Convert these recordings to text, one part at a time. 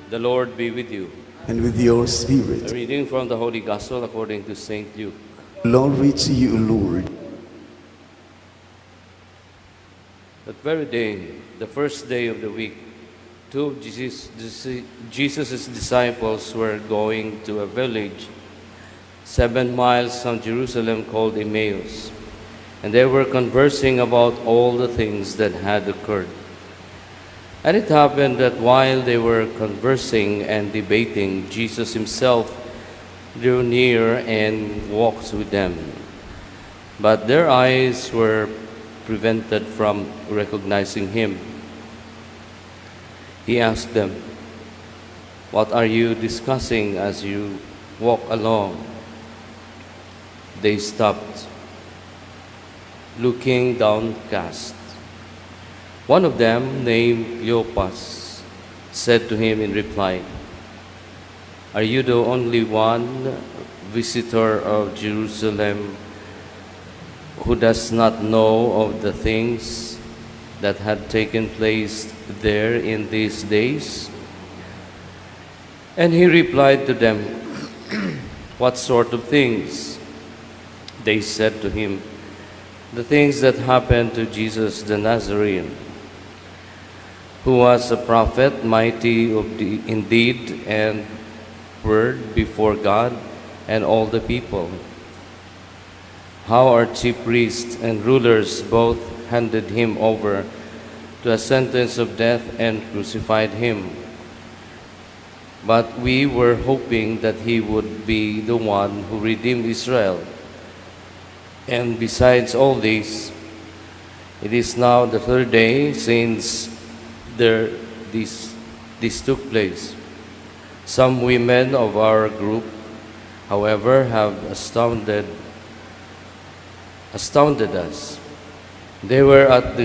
The Lord be with you. and with your A spirit. reading from the Holy Gospel according to St. Luke. Glory to you, Lord. That very day, the first day of the week, two of Jesus' disciples were going to a village 7 miles from Jerusalem called Emmaus, and they were conversing about all the things that had occurred. And it happened that while they were conversing and debating, Jesus himself drew near and walked with them. But their eyes were prevented from recognizing him. He asked them, "What are you discussing as you walk along?" They stopped, looking downcast. One of them, named Cleopas, said to him in reply, "Are you the only one visitor of Jerusalem who does not know of the things that had taken place there in these days?" And he replied to them, "What sort of things?" They said to him, "The things that happened to Jesus the Nazarene, who was a prophet, mighty in deed and word before God and all the people. How our chief priests and rulers both handed him over to a sentence of death and crucified him. But we were hoping that he would be the one who redeemed Israel. And besides all this, it is now the third day since this took place. Some women of our group, however, have astounded us. They were at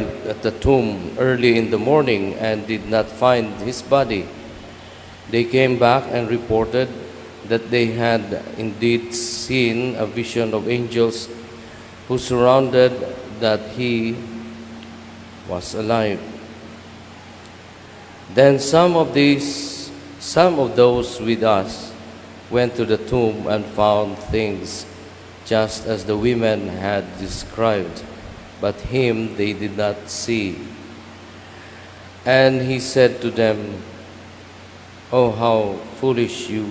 the tomb early in the morning and did not find his body. They came back and reported that they had indeed seen a vision of angels who surrounded that he was alive. Then some of those with us went to the tomb and found things just as the women had described, but him they did not see." And he said to them, "Oh, how foolish you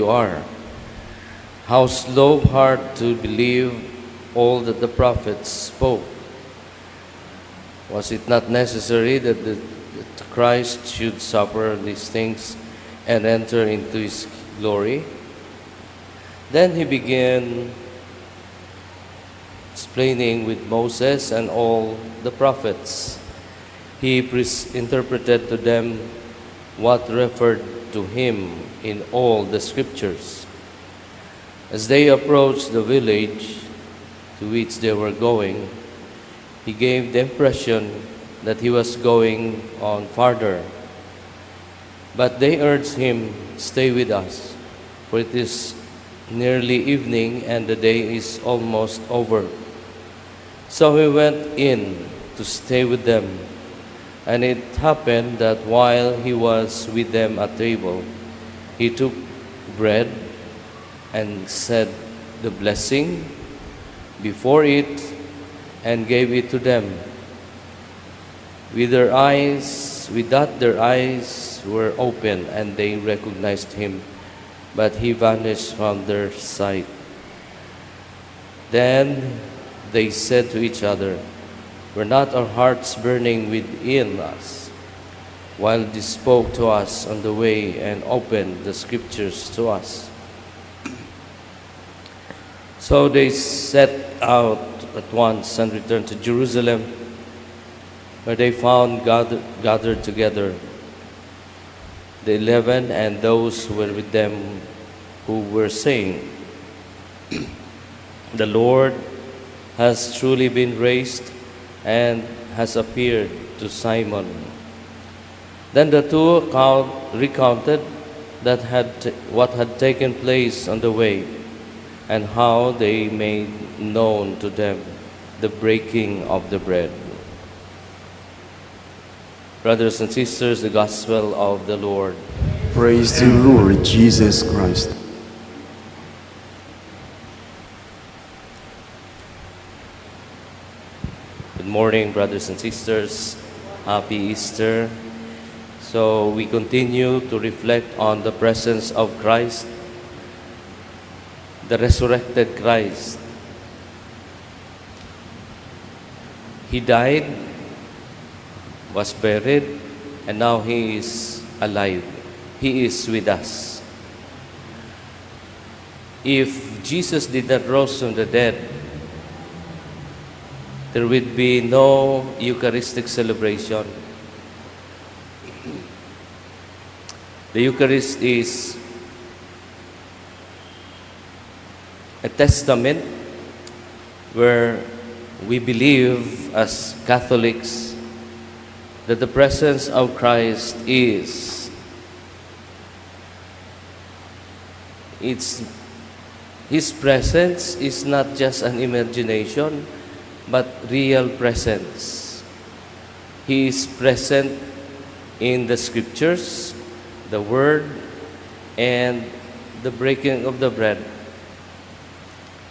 are! How slow of heart to believe all that the prophets spoke. Was it not necessary that Christ should suffer these things and enter into his glory?" Then he began explaining with Moses and all the prophets. He interpreted to them what referred to him in all the scriptures. As they approached the village to which they were going, he gave the impression that he was going on farther. But they urged him, "Stay with us, for it is nearly evening and the day is almost over." So he went in to stay with them. And it happened that while he was with them at table, he took bread and said the blessing before it and gave it to them. With that their eyes were open and they recognized him, but he vanished from their sight. Then they said to each other, "Were not our hearts burning within us while he spoke to us on the way and opened the scriptures to us?" So they set out at once and returned to Jerusalem, where they found gathered together the 11 and those who were with them, who were saying, "The Lord has truly been raised and has appeared to Simon." Then the two recounted what had taken place on the way and how they made known to them the breaking of the bread. Brothers and sisters, the Gospel of the Lord. Praise to Lord Jesus Christ. Good morning, brothers and sisters. Happy Easter. So we continue to reflect on the presence of Christ, the resurrected Christ. He died, was buried, and now He is alive. He is with us. If Jesus did not rise from the dead, there would be no Eucharistic celebration. The Eucharist is a testament where we believe as Catholics that the presence of Christ is His presence is not just an imagination, but real presence. He is present in the scriptures, the word, and the breaking of the bread.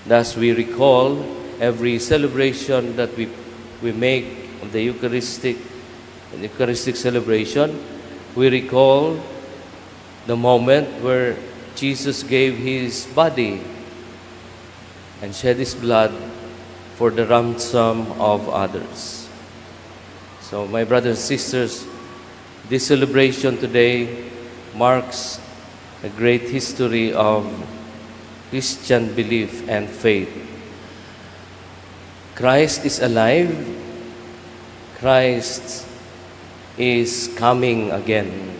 Thus we recall every celebration that we make of the Eucharistic celebration. We recall the moment where Jesus gave His body and shed His blood for the ransom of others. So, my brothers and sisters, this celebration today marks a great history of Christian belief and faith. Christ is alive. Christ is coming again.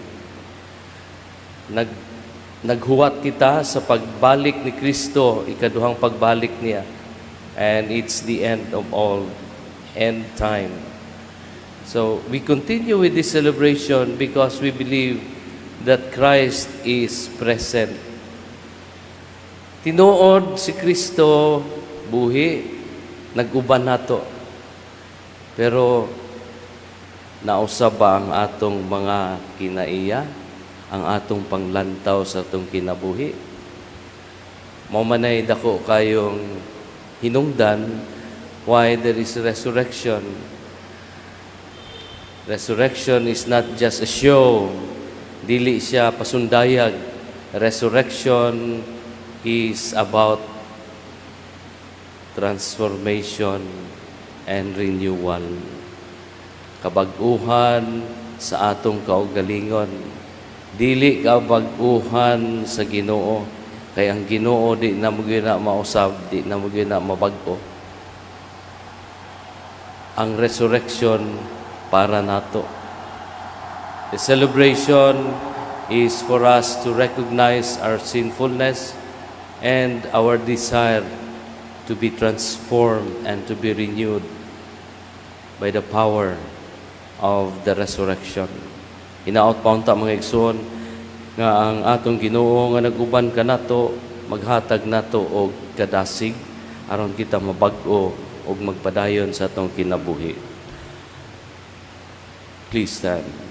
Naghuwat kita sa pagbalik ni Kristo, ikaduhang pagbalik niya. And it's the end of all, end time. So we continue with this celebration because we believe that Christ is present. Tinuod si Kristo, buhi, nag-uban nato. Pero nausab ba ang atong mga kinaiya, ang atong panglantaw sa atong kinabuhi? Mamanay dako kayong hinungdan why there is resurrection. Resurrection is not just a show. Dili siya pasundayag. Resurrection is about transformation and renewal. Kabag-uhan sa atong kaugalingon. Dili kabag-uhan sa Ginoo. Kaya ang Ginoo di na mo na mausab, di na mo na mabag-o. Ang resurrection para nato. The celebration is for us to recognize our sinfulness and our desire to be transformed and to be renewed by the power of the resurrection. Hinaot pa unta mga igsoon nga ang atong Ginoo nga nag-uban kanato maghatag nato og kadasig aron kita mabag-o ug magpadayon sa atong kinabuhi. Please stand.